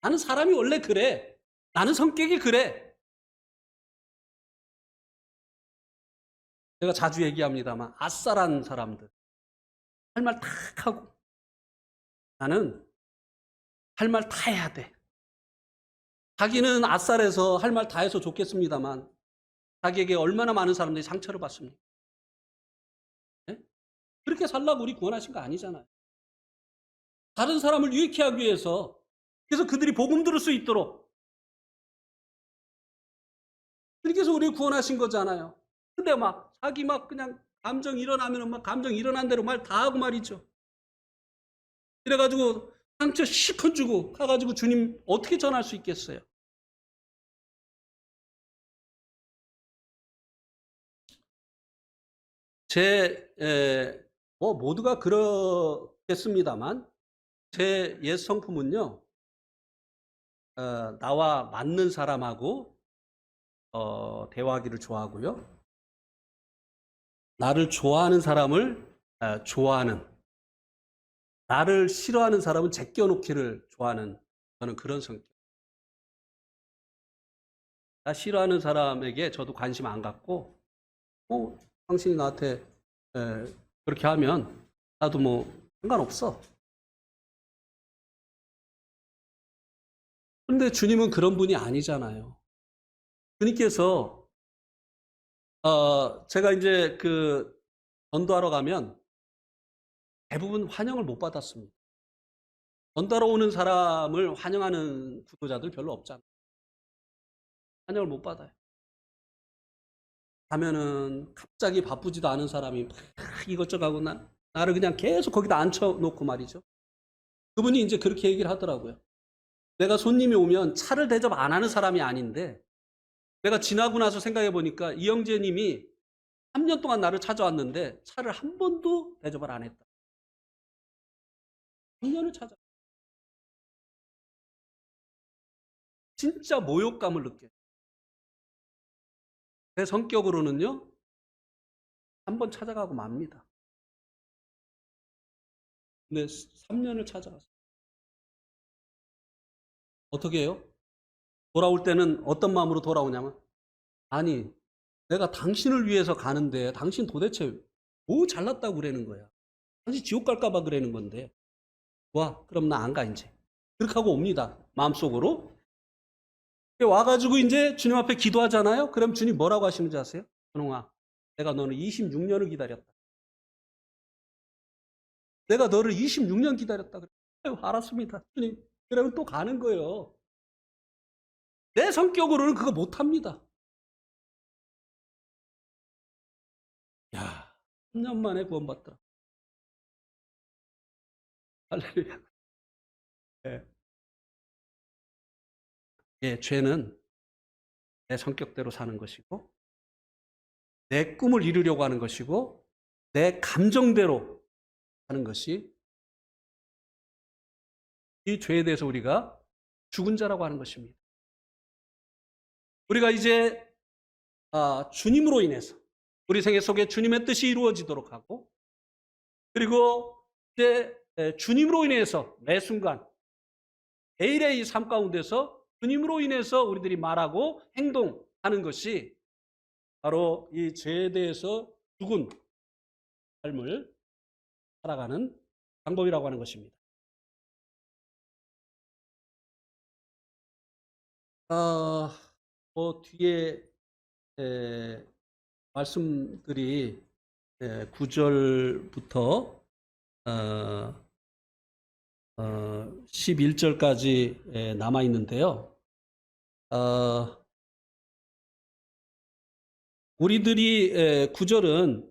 나는 사람이 원래 그래. 나는 성격이 그래. 제가 자주 얘기합니다만 아싸란 사람들 할 말 다 하고 나는 할 말 다 해야 돼. 자기는 아싸래서 할 말 다 해서 좋겠습니다만 자기에게 얼마나 많은 사람들이 상처를 받습니까? 네? 그렇게 살라고 우리 구원하신 거 아니잖아요. 다른 사람을 유익해 하기 위해서 그래서 그들이 복음 들을 수 있도록 그렇게 해서 우리 구원하신 거잖아요. 근데 막 자기 막 그냥 감정 일어나면 막 감정 일어난 대로 말 다 하고 말이죠. 이래가지고 상처 실컷 주고 가가지고 주님 어떻게 전할 수 있겠어요? 뭐 모두가 그렇겠습니다만 제 옛 성품은요, 나와 맞는 사람하고 대화하기를 좋아하고요. 나를 좋아하는 사람을 좋아하는, 나를 싫어하는 사람은 제껴놓기를 좋아하는 저는 그런 성격. 나 싫어하는 사람에게 저도 관심 안 갖고, 당신이 나한테 그렇게 하면 나도 뭐 상관없어. 그런데 주님은 그런 분이 아니잖아요. 주님께서 제가 이제 그 전도하러 가면 대부분 환영을 못 받았습니다. 전도하러 오는 사람을 환영하는 구도자들 별로 없잖아요. 환영을 못 받아요. 가면은 갑자기 바쁘지도 않은 사람이 막 이것저것 하고 나를 그냥 계속 거기다 앉혀놓고 말이죠. 그분이 이제 그렇게 얘기를 하더라고요. 내가 손님이 오면 차를 대접 안 하는 사람이 아닌데 내가 지나고 나서 생각해 보니까 이영재 님이 3년 동안 나를 찾아왔는데 차를 한 번도 대접을 안 했다. 3년을 찾아. 진짜 모욕감을 느껴요. 제 성격으로는요, 한 번 찾아가고 맙니다. 근데 3년을 찾아갔어요. 어떻게 해요? 돌아올 때는 어떤 마음으로 돌아오냐면, 아니, 내가 당신을 위해서 가는데 당신 도대체 뭐 잘났다고 그러는 거야. 당신 지옥 갈까봐 그러는 건데. 와, 그럼 나 안 가, 이제. 그렇게 하고 옵니다. 마음속으로. 와가지고 이제 주님 앞에 기도하잖아요? 그럼 주님 뭐라고 하시는지 아세요? 선홍아, 내가 너는 26년을 기다렸다. 내가 너를 26년 기다렸다. 그래. 알았습니다. 주님. 그러면 또 가는 거예요. 내 성격으로는 그거 못합니다. 야, 3년 만에 구원받더라. 할렐루야. 예. 예, 죄는 내 성격대로 사는 것이고, 내 꿈을 이루려고 하는 것이고, 내 감정대로 하는 것이 이 죄에 대해서 우리가 죽은 자라고 하는 것입니다. 우리가 이제 주님으로 인해서 우리 생애 속에 주님의 뜻이 이루어지도록 하고, 그리고 이제 주님으로 인해서 매 순간 매일의 이 삶 가운데서 주님으로 인해서 우리들이 말하고 행동하는 것이 바로 이 죄에 대해서 죽은 삶을 살아가는 방법이라고 하는 것입니다. 뒤에 말씀들이 9절부터 11절까지 남아 있는데요. 우리들이 9절은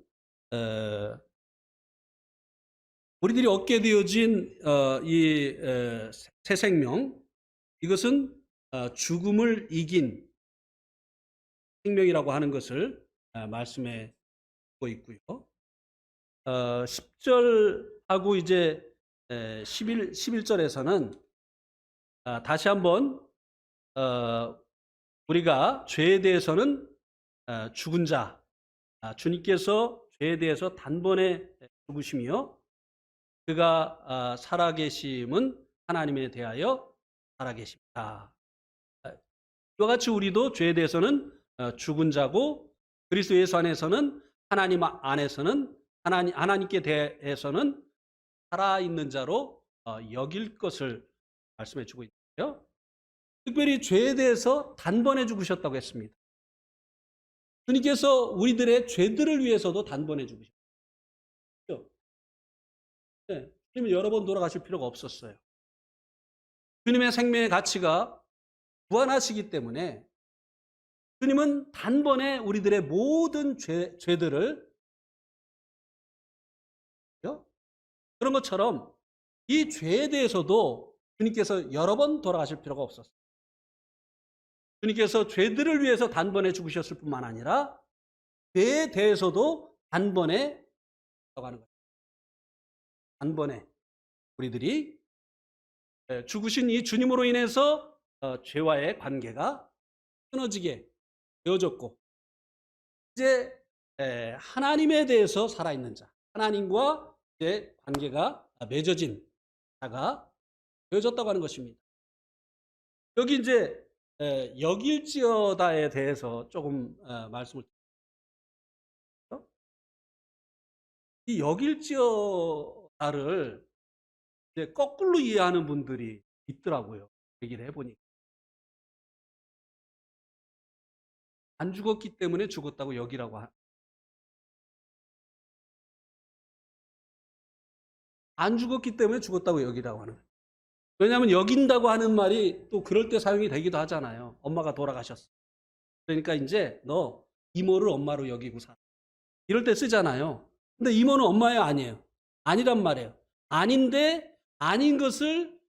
우리들이 얻게 되어진 이 새 생명, 이것은 죽음을 이긴 생명이라고 하는 것을 말씀해 주고 있고요. 10절하고 이제 11절에서는 다시 한번 우리가 죄에 대해서는 죽은 자, 주님께서 죄에 대해서 단번에 죽으시며 그가 살아계심은 하나님에 대하여 살아계십니다. 이와 같이 우리도 죄에 대해서는 죽은 자고 그리스도 예수 안에서는 하나님 안에서는 하나님께 대해서는 살아있는 자로 여길 것을 말씀해 주고 있는데요. 특별히 죄에 대해서 단번에 죽으셨다고 했습니다. 주님께서 우리들의 죄들을 위해서도 단번에 죽으셨죠. 네, 주님은 여러 번 돌아가실 필요가 없었어요. 주님의 생명의 가치가 무한하시기 때문에 주님은 단번에 우리들의 모든 죄들을 그런 것처럼 이 죄에 대해서도 주님께서 여러 번 돌아가실 필요가 없었어요. 주님께서 죄들을 위해서 단번에 죽으셨을 뿐만 아니라 죄에 대해서도 단번에 들어가는 거예요. 단번에 우리들이 죽으신 이 주님으로 인해서 죄와의 관계가 끊어지게 되어졌고 이제 하나님에 대해서 살아있는 자, 하나님과 이제 관계가 맺어진 자가 되어졌다고 하는 것입니다. 여기 이제 여길지어다에 대해서 조금 말씀을 드릴게요. 이 여길지어다를 이제 거꾸로 이해하는 분들이 있더라고요. 얘기를 해보니까. 안 죽었기 때문에 죽었다고 여기라고 안 죽었기 때문에 죽었다고 여기라고 하는 거예요. 왜냐하면 여긴다고 하는 말이 또 그럴 때 사용이 되기도 하잖아요. 엄마가 돌아가셨어. 그러니까 이제 너 이모를 엄마로 여기고 살아. 이럴 때 쓰잖아요. 근데 이모는 엄마예요, 아니에요? 아니란 말이에요. 아닌데 아닌 것을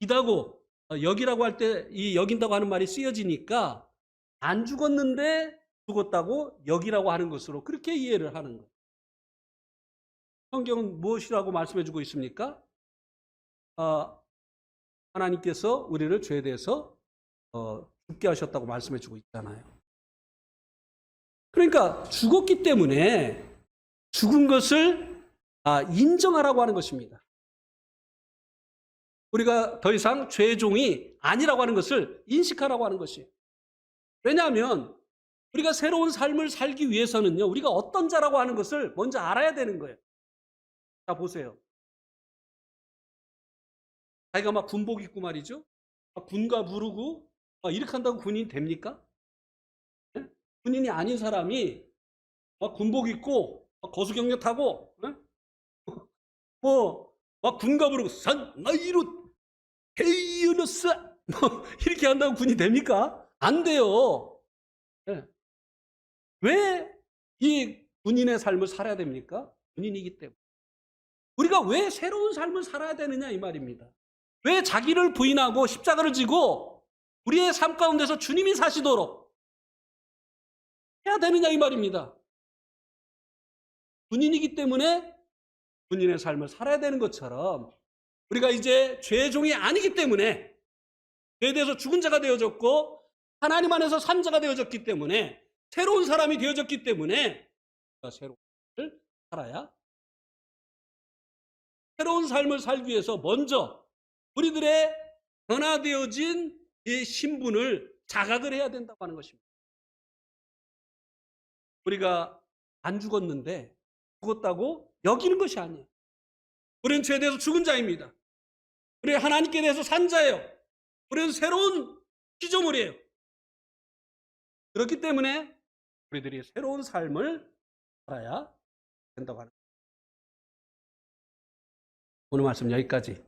이다고 여기라고 할 때 이 여긴다고 하는 말이 쓰여지니까 안 죽었는데 죽었다고 여기라고 하는 것으로 그렇게 이해를 하는 거예요. 성경은 무엇이라고 말씀해 주고 있습니까? 하나님께서 우리를 죄에 대해서 죽게 하셨다고 말씀해 주고 있잖아요. 그러니까 죽었기 때문에 죽은 것을 인정하라고 하는 것입니다. 우리가 더 이상 죄의 종이 아니라고 하는 것을 인식하라고 하는 것이에요. 왜냐하면 우리가 새로운 삶을 살기 위해서는요, 우리가 어떤 자라고 하는 것을 먼저 알아야 되는 거예요. 자, 보세요. 자기가 막 군복 입고 말이죠. 군가 부르고 이렇게 한다고 군인이 됩니까? 네? 군인이 아닌 사람이 군복 입고 거수경력 타고 막 군가 부르고 산나이로 헤이어너스 이렇게 한다고 군이 됩니까? 안 돼요. 네. 왜 이 군인의 삶을 살아야 됩니까? 군인이기 때문에. 우리가 왜 새로운 삶을 살아야 되느냐 이 말입니다. 왜 자기를 부인하고 십자가를 지고 우리의 삶 가운데서 주님이 사시도록 해야 되느냐 이 말입니다. 군인이기 때문에 군인의 삶을 살아야 되는 것처럼 우리가 이제 죄의 종이 아니기 때문에 죄에 대해서 죽은 자가 되어졌고 하나님 안에서 산 자가 되어졌기 때문에 새로운 사람이 되어졌기 때문에 새로운 삶을 살아야 새로운 삶을 살기 위해서 먼저 우리들의 변화되어진 이 신분을 자각을 해야 된다고 하는 것입니다. 우리가 안 죽었는데 죽었다고 여기는 것이 아니에요. 우리는 죄에 대해서 죽은 자입니다. 우리는 하나님께 대해서 산 자예요. 우리는 새로운 피조물이에요. 그렇기 때문에 우리들이 새로운 삶을 살아야 된다고 하는 거예요. 오늘 말씀 여기까지